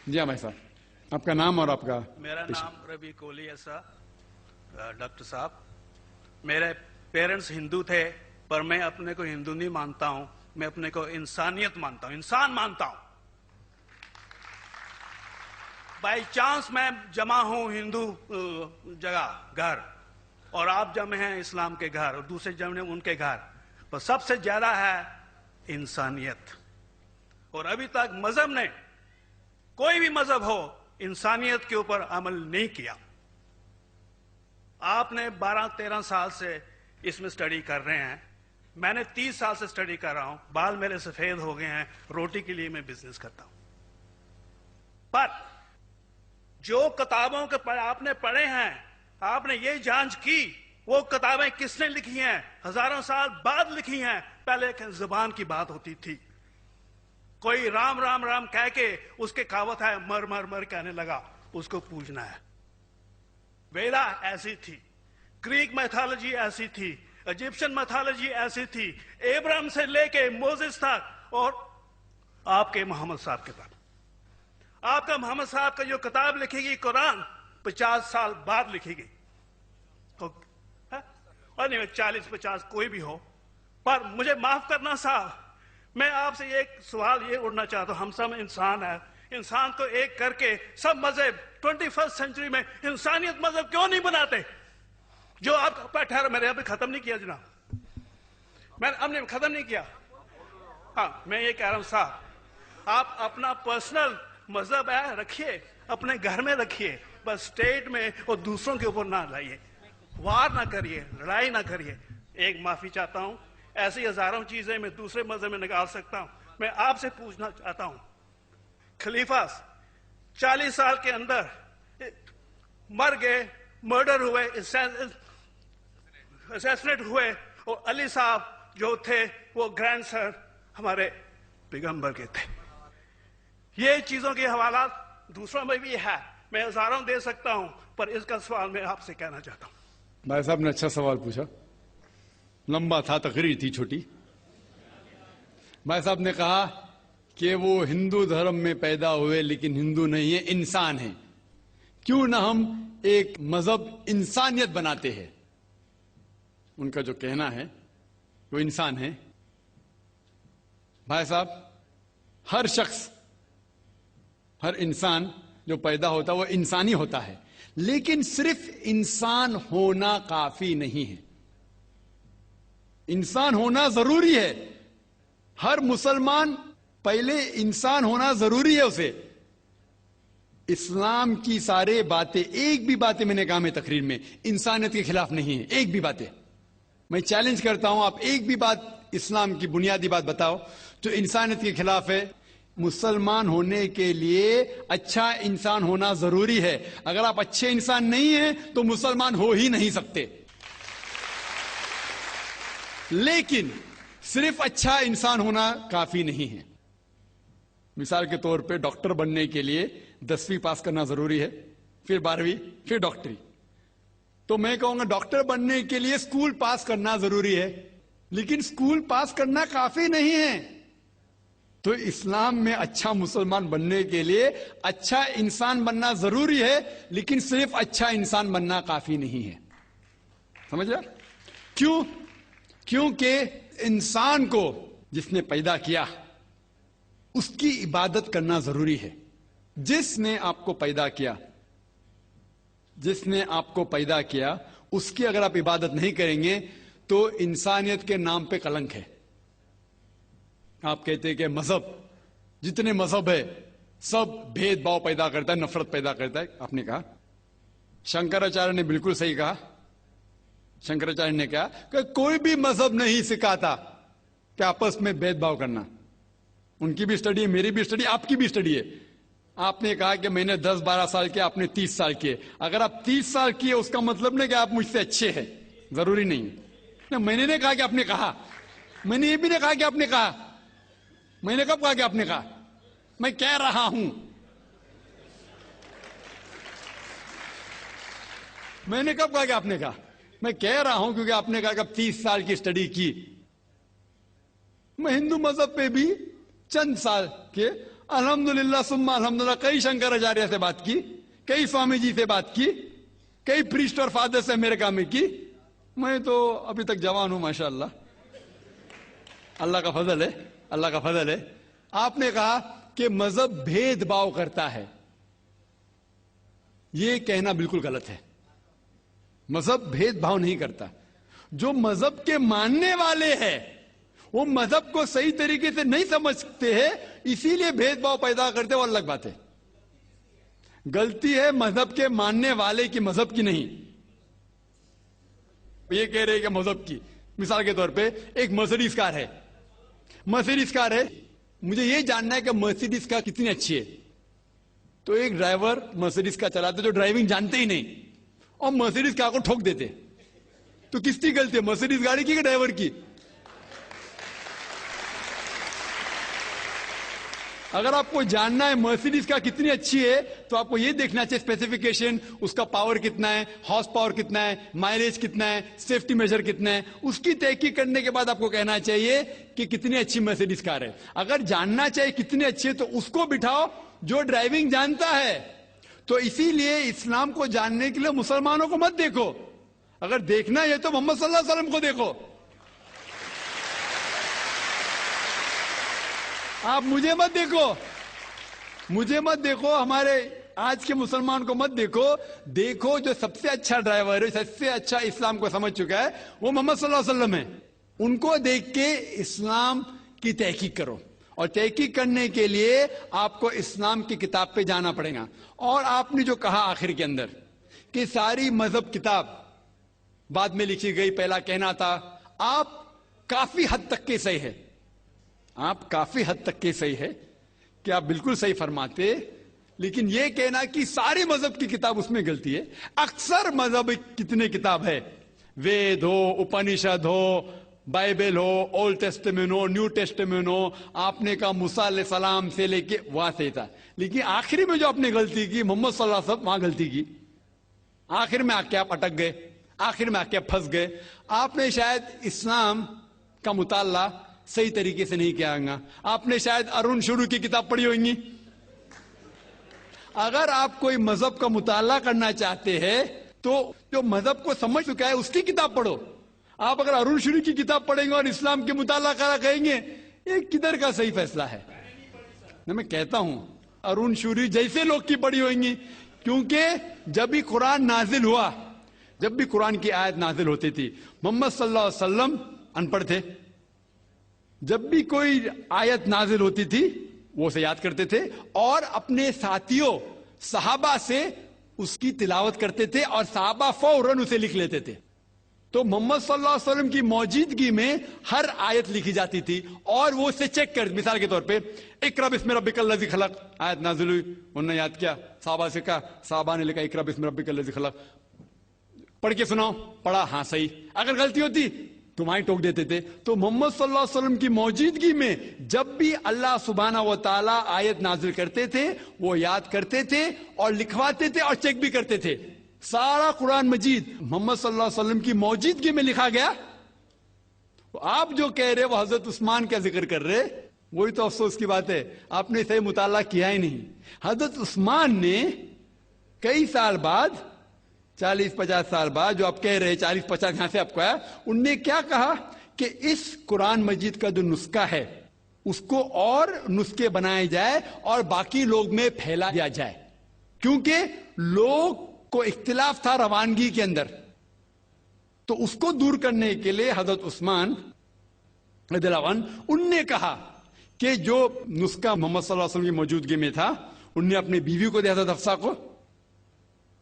جی ہاں بھائی صاحب، آپ کا نام اور آپ کا؟ میرا نام ربی کولی ہے سر۔ ڈاکٹر صاحب، میرے پیرنٹس ہندو تھے، پر میں اپنے کو ہندو نہیں مانتا ہوں، میں اپنے کو انسانیت مانتا ہوں، انسان مانتا ہوں۔ بائی چانس میں جمع ہوں ہندو جگہ گھر، اور آپ جمع ہیں اسلام کے گھر، اور دوسرے جمع ہیں ان کے گھر، پر سب سے زیادہ ہے انسانیت۔ اور ابھی تک مذہب نے، کوئی بھی مذہب ہو، انسانیت کے اوپر عمل نہیں کیا۔ آپ نے 12-13 سال سے اس میں سٹڈی کر رہے ہیں، میں نے 30 سال سے سٹڈی کر رہا ہوں، بال میرے سفید ہو گئے ہیں، روٹی کے لیے میں بزنس کرتا ہوں۔ پر جو کتابوں کے آپ نے پڑھے ہیں، آپ نے یہ جانچ کی وہ کتابیں کس نے لکھی ہیں؟ ہزاروں سال بعد لکھی ہیں۔ پہلے زبان کی بات ہوتی تھی، کوئی رام رام رام کہہ کے اس کے کہاوت ہے مر مر مر کہنے لگا، اس کو پوجنا ہے۔ ویدا ایسی تھی، گریک میتھالوجی ایسی تھی، ایجپشن میتھالوجی ایسی تھی، ابراہیم سے لے کے موزس تک، اور آپ کے محمد صاحب کے تک۔ آپ کا محمد صاحب کا جو کتاب لکھی گئی قرآن 50 سال بعد لکھی گئی، اور نہیں 40-50 کوئی بھی ہو۔ پر مجھے معاف کرنا صاحب، میں آپ سے ایک سوال یہ اڑنا چاہتا ہوں، ہم سب انسان ہیں، انسان کو ایک کر کے سب مذہب 21 سینچری میں انسانیت مذہب کیوں نہیں بناتے؟ جو آپ ٹھہرا، میں نے ابھی ختم نہیں کیا جناب، میں نے اب نے ختم نہیں کیا۔ ہاں، میں یہ کہہ رہا ہوں صاحب، آپ اپنا پرسنل مذہب ہے رکھیے، اپنے گھر میں رکھیے، بس اسٹیٹ میں اور دوسروں کے اوپر نہ لائیے، وار نہ کریے، لڑائی نہ کریے۔ ایک معافی چاہتا ہوں، ایسی ہزاروں چیزیں میں دوسرے مذہب میں نکال سکتا ہوں۔ میں آپ سے پوچھنا چاہتا ہوں، خلیفہ 40 سال کے اندر مر گئے، مرڈر ہوئے، اسیسنیٹ ہوئے، اور علی صاحب جو تھے وہ گرینڈ سر ہمارے پیغمبر کے تھے۔ یہ چیزوں کے حوالات دوسروں میں بھی ہے، میں ہزاروں دے سکتا ہوں، پر اس کا سوال میں آپ سے کہنا چاہتا ہوں۔ بھائی صاحب نے اچھا سوال پوچھا، لمبا تھا، تقریر تھی چھوٹی۔ بھائی صاحب نے کہا کہ وہ ہندو دھرم میں پیدا ہوئے لیکن ہندو نہیں ہے، انسان ہیں، کیوں نہ ہم ایک مذہب انسانیت بناتے ہیں؟ ان کا جو کہنا ہے وہ انسان ہے۔ بھائی صاحب، ہر شخص، ہر انسان جو پیدا ہوتا ہے وہ انسانی ہوتا ہے، لیکن صرف انسان ہونا کافی نہیں ہے، انسان ہونا ضروری ہے۔ ہر مسلمان پہلے انسان ہونا ضروری ہے اسے۔ اسلام کی سارے باتیں، ایک بھی باتیں میں نے کہا میں تقریر میں انسانیت کے خلاف نہیں ہے، ایک بھی باتیں۔ میں چیلنج کرتا ہوں، آپ ایک بھی بات اسلام کی بنیادی بات بتاؤ جو انسانیت کے خلاف ہے۔ مسلمان ہونے کے لیے اچھا انسان ہونا ضروری ہے، اگر آپ اچھے انسان نہیں ہیں تو مسلمان ہو ہی نہیں سکتے۔ لیکن صرف اچھا انسان ہونا کافی نہیں ہے۔ مثال کے طور پہ ڈاکٹر بننے کے لیے 10ویں پاس کرنا ضروری ہے، پھر 12ویں، پھر ڈاکٹری۔ تو میں کہوں گا ڈاکٹر بننے کے لیے اسکول پاس کرنا ضروری ہے، لیکن اسکول پاس کرنا کافی نہیں ہے۔ تو اسلام میں اچھا مسلمان بننے کے لیے اچھا انسان بننا ضروری ہے، لیکن صرف اچھا انسان بننا کافی نہیں ہے۔ سمجھ رہے؟ کیوں؟ کیونکہ انسان کو جس نے پیدا کیا اس کی عبادت کرنا ضروری ہے۔ جس نے آپ کو پیدا کیا، جس نے آپ کو پیدا کیا، اس کی اگر آپ عبادت نہیں کریں گے تو انسانیت کے نام پہ کلنک ہے۔ آپ کہتے ہیں کہ مذہب، جتنے مذہب ہے سب بھید بھاؤ پیدا کرتا ہے، نفرت پیدا کرتا ہے۔ آپ نے کہا، شنکراچاریہ نے بالکل صحیح کہا۔ شنکراچاریہ نے کہا کہ کوئی بھی مذہب نہیں سکھاتا کہ آپس میں بھید بھاؤ کرنا۔ ان کی بھی اسٹڈی ہے، میری بھی اسٹڈی، آپ کی بھی اسٹڈی ہے۔ آپ نے کہا کہ میں نے 10-12 سال کیا، آپ نے 30 سال کیے۔ اگر آپ 30 سال کیے اس کا مطلب نہیں کہ آپ مجھ سے اچھے ہیں، ضروری نہیں۔ میں نے نہیں کہا کہ آپ نے کہا، میں نے یہ بھی نہیں کہا کہ آپ نے کہا۔ میں نے کب کہا کہ آپ نے کہا؟ میں کہہ رہا ہوں، میں نے کب کہا کہ آپ نے کہا؟ میں کہہ رہا ہوں کیونکہ آپ نے کہا کہ اب 30 سال کی اسٹڈی کی۔ میں ہندو مذہب پہ بھی چند سال کے، الحمدللہ ثم الحمدللہ کئی شنکراچاریہ سے بات کی, کئی سوامی جی سے بات کی, کئی پریسٹ اور فادر سے امریکہ میں کی. میں تو ابھی تک جوان ہوں ماشاءاللہ, اللہ کا فضل ہے, اللہ کا فضل ہے. آپ نے کہا کہ مذہب بھید بھاؤ کرتا ہے, یہ کہنا بالکل غلط ہے. مذہب بھید بھاؤ نہیں کرتا. جو مذہب کے ماننے والے ہیں وہ مذہب کو صحیح طریقے سے نہیں سمجھتے ہیں, اسی لیے بھید بھاؤ پیدا کرتے, وہ الگ بات ہے. غلطی ہے مذہب کے ماننے والے کی, مذہب کی نہیں. یہ کہہ رہے کہ مذہب کی, مثال کے طور پہ ایک مرسیڈیز کار ہے, مرسیڈیز کار ہے, مجھے یہ جاننا ہے کہ مرسیڈیز کار کتنی اچھی ہے. تو ایک ڈرائیور مرسیڈیز کار چلاتے جو ڈرائیونگ جانتے ہی نہیں اور مرسیڈیز کار کو ٹھوک دیتے, تو کس کی غلطی ہے, مرسیڈیز گاڑی کی کہ ڈرائیور کی؟ اگر آپ کو جاننا ہے مرسیڈیز کا کتنی اچھی ہے تو آپ کو یہ دیکھنا چاہیے اسپیسیفیکیشن, اس کا پاور کتنا ہے, ہارس پاور کتنا ہے, مائلیج کتنا ہے, سیفٹی میجر کتنا ہے. اس کی تحقیق کرنے کے بعد آپ کو کہنا چاہیے کہ کتنی اچھی مرسیڈیز کار ہے. اگر جاننا چاہیے کتنی اچھی ہے تو اس کو بٹھاؤ جو ڈرائیونگ جانتا ہے. تو اسی لیے اسلام کو جاننے کے لیے مسلمانوں کو مت دیکھو, اگر دیکھنا ہے تو محمد صلی اللہ علیہ وسلم کو دیکھو. آپ مجھے مت دیکھو, مجھے مت دیکھو, ہمارے آج کے مسلمان کو مت دیکھو. دیکھو جو سب سے اچھا ڈرائیور ہے, سب سے اچھا اسلام کو سمجھ چکا ہے, وہ محمد صلی اللہ علیہ وسلم ہے. ان کو دیکھ کے اسلام کی تحقیق کرو, اور تحقیق کرنے کے لیے آپ کو اسلام کی کتاب پہ جانا پڑے گا. اور آپ نے جو کہا آخر کے اندر کہ ساری مذہب کتاب بعد میں لکھی گئی, پہلا کہنا تھا, آپ کافی حد تک کے صحیح ہے, آپ کافی حد تک کے صحیح ہے کہ آپ بالکل صحیح فرماتے, لیکن یہ کہنا کہ ساری مذہب کی کتاب اس میں غلطی ہے. اکثر مذہب کتنے کتاب ہے, وید ہو, اپنشد ہو, بائبل ہو, اولڈ ٹیسٹمنٹ ہو, نیو ٹیسٹمنٹ ہو, آپ نے کہا موسیٰ علیہ السلام سے لے کے وہاں سے تھا, لیکن آخری میں جو آپ نے غلطی کی محمد صلی اللہ علیہ وسلم, وہاں غلطی کی. آخر میں آ کے آپ اٹک گئے, آخر میں آ کے آپ پھنس گئے. آپ نے شاید اسلام کا مطالعہ صحیح طریقے سے نہیں کیا ہوگا, آپ نے شاید ارون شروع کی کتاب پڑھی ہوگی. اگر آپ کوئی مذہب کا مطالعہ کرنا چاہتے ہیں تو جو مذہب کو سمجھ چکا ہے اس کی کتاب پڑھو. آپ اگر ارون شروع کی کتاب پڑھیں گے اور اسلام کے مطالعہ کرا کہیں گے, یہ کدھر کا صحیح فیصلہ ہے؟ میں کہتا ہوں ارون شوری جیسے لوگ کی پڑھی ہوئیں, کیونکہ جب بھی قرآن نازل ہوا, جب بھی قرآن کی آیت نازل ہوتی تھی, محمد صلی اللہ علیہ وسلم ان پڑھ تھے. جب بھی کوئی آیت نازل ہوتی تھی وہ اسے یاد کرتے تھے اور اپنے ساتھیوں صحابہ سے اس کی تلاوت کرتے تھے, اور صحابہ فوراً اسے لکھ لیتے تھے. تو محمد صلی اللہ علیہ وسلم کی موجودگی میں ہر آیت لکھی جاتی تھی, اور وہ اسے چیک کر, مثال کے طور پہ اقرا بسم ربک الذی خلق آیت نازل ہوئی, انہوں نے یاد کیا, صحابہ سے کہا, صحابہ نے لکھا اقرا بسم ربک الذی خلق, پڑھ کے سناؤ, پڑھا, ہاں صحیح. اگر غلطی ہوتی تمہاری ٹوک دیتے تھے. تو محمد صلی اللہ علیہ وسلم کی موجودگی میں جب بھی اللہ سبحانہ و تعالیٰ آیت نازل کرتے تھے وہ یاد کرتے تھے اور لکھواتے تھے اور چیک بھی کرتے تھے. سارا قرآن مجید محمد صلی اللہ علیہ وسلم کی موجودگی میں لکھا گیا. آپ جو کہہ رہے وہ حضرت عثمان کا ذکر کر رہے, وہی تو افسوس کی بات ہے, آپ نے صحیح مطالعہ کیا ہی نہیں. حضرت عثمان نے کئی سال بعد, 40-50 سال بعد, جو آپ کہہ رہے 40-50 یہاں سے آپ کو آیا, ان نے کیا کہا کہ اس قرآن مجید کا جو نسخہ ہے اس کو اور نسخے بنائے جائے اور باقی لوگ میں پھیلا دیا جائے, کیونکہ لوگ کو اختلاف تھا روانگی کے اندر. تو اس کو دور کرنے کے لیے حضرت عثمان رضی اللہ عنہ, ان نے کہا کہ جو نسخہ محمد صلی اللہ علیہ وسلم کی موجودگی میں تھا ان نے اپنی بیوی کو دیا, حضرت حفصہ کو,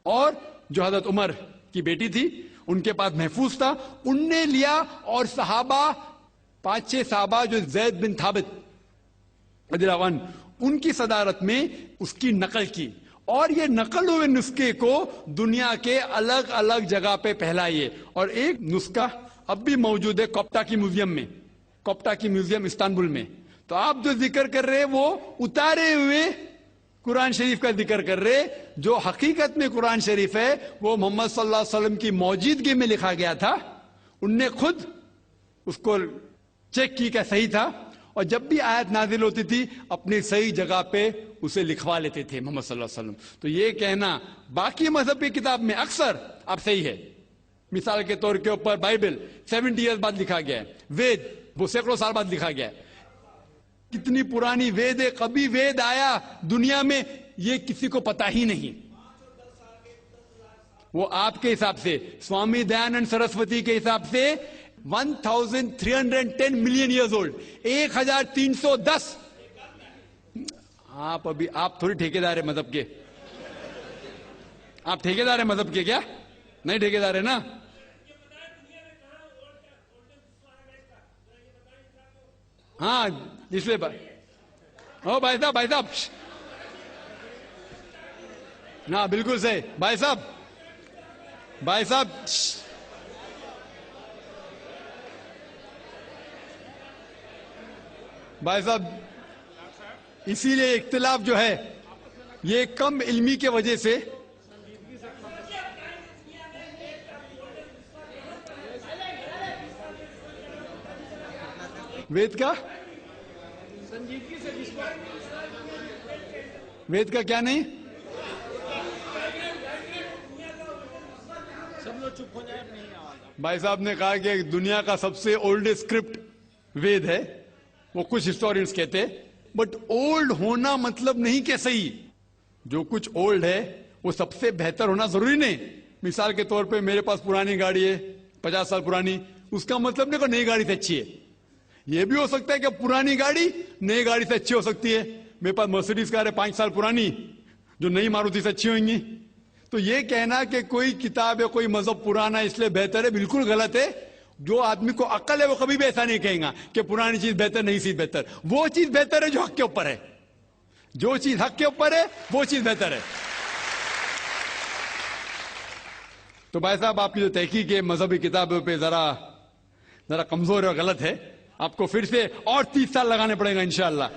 اور جو حضرت عمر کی بیٹی تھی ان کے پاس محفوظ تھا, ان نے لیا, اور صحابہ 5-6 صحابہ جو زید بن ثابت رضی اللہ عنہ ان کی صدارت میں اس کی نقل کی, اور یہ نقل ہوئے نسخے کو دنیا کے الگ الگ جگہ پہ پھیلائیے. اور ایک نسخہ اب بھی موجود ہے کوپٹا کی میوزیم میں, کوپٹا کی میوزیم استنبول میں. تو آپ جو ذکر کر رہے وہ اتارے ہوئے قرآن شریف کا ذکر کر رہے, جو حقیقت میں قرآن شریف ہے وہ محمد صلی اللہ علیہ وسلم کی موجودگی میں لکھا گیا تھا. ان نے خود اس کو چیک کی کہ صحیح تھا, اور جب بھی آیت نازل ہوتی تھی اپنی صحیح جگہ پہ اسے لکھوا لیتے تھے محمد صلی اللہ علیہ وسلم. تو یہ کہنا باقی مذہب کی کتاب میں اکثر اب صحیح ہے. مثال کے طور کے اوپر بائبل 70 ایئرز بعد لکھا گیا ہے, وید وہ سینکڑوں سال بعد لکھا گیا ہے. کتنی پرانی وید ہے, کبھی وید آیا دنیا میں یہ کسی کو پتا ہی نہیں. وہ آپ کے حساب سے, سوامی دیانند سرسوتی کے حساب سے 1310 ملین ایئرز اولڈ, 1310. آپ تھوڑی ٹھیکیدار ہے مذہب کے. آپ ٹھیکیدار ہیں مذہب کے کیا؟ نہیں ٹھیکیدار ہے نا. ہاں اس لیے بھائی صاحب ہاں بالکل صحیح. بھائی صاحب اسی لیے اختلاف جو ہے یہ کم علمی کے وجہ سے. وید کا کیا نہیں؟ بھائی صاحب نے کہا کہ دنیا کا سب سے اولڈسٹ اسکرپٹ وید ہے, وہ کچھ ہسٹورینز کہتے ہیں. بٹ اولڈ ہونا مطلب نہیں کہ صحیح. جو کچھ اولڈ ہے وہ سب سے بہتر ہونا ضروری نہیں. مثال کے طور پہ میرے پاس پرانی گاڑی ہے 50 سال پرانی, اس کا مطلب نہیں کہ نئی گاڑی سے اچھی ہے. یہ بھی ہو سکتا ہے کہ پرانی گاڑی نئی گاڑی سے اچھی ہو سکتی ہے. میرے پاس مرسیڈیز کار ہے 5 سال پرانی, جو نئی ماروتی سے اچھی ہوئیں گی. تو یہ کہنا کہ کوئی کتاب ہے کوئی مذہب پرانا اس لیے بہتر ہے, بالکل غلط ہے. جو آدمی کو عقل ہے وہ کبھی بھی ایسا نہیں کہیں گا کہ پرانی چیز بہتر نئی چیز بہتر. وہ چیز بہتر ہے جو حق کے اوپر ہے. جو چیز حق کے اوپر ہے وہ چیز بہتر ہے. تو بھائی صاحب آپ کی جو تحقیق ہے مذہبی کتابوں پہ ذرا کمزور اور غلط ہے. آپ کو پھر سے اور 30 سال لگانے پڑیں گا انشاءاللہ.